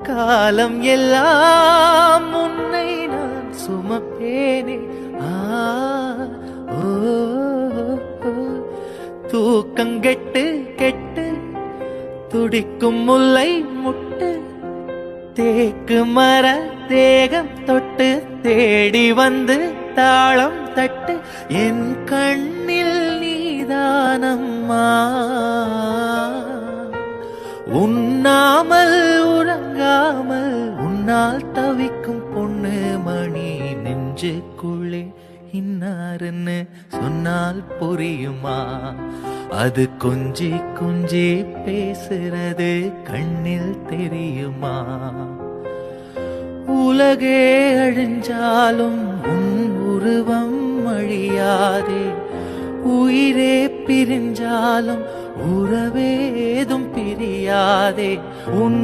காலம் எல்லாம் உன்னை நான் சுமப்பேனே. ஓ தூக்கங்கெட்டு கெட்டு துடிக்கும் முல்லை முட்டு தேக்கு மர தேகம் தொட்டு தேடி வந்து தாளம் தட்டு என் கண்ணில் நீதானம்மா. உண்ணாமல் உறங்காமல் உன்னால் தவிக்கும் பொண்ணு மணி நெஞ்சுக்குள்ளே இன்னாருன்னு சொன்னால் புரியுமா? அது கொஞ்சி கொஞ்சி பேசுறது கண்ணில் தெரியுமா? உலகே அழிஞ்சாலும் உன் உருவம் அழியாதே. உயிரே பிரிஞ்சாலும் உறவேதும் பிரியாதே. உன்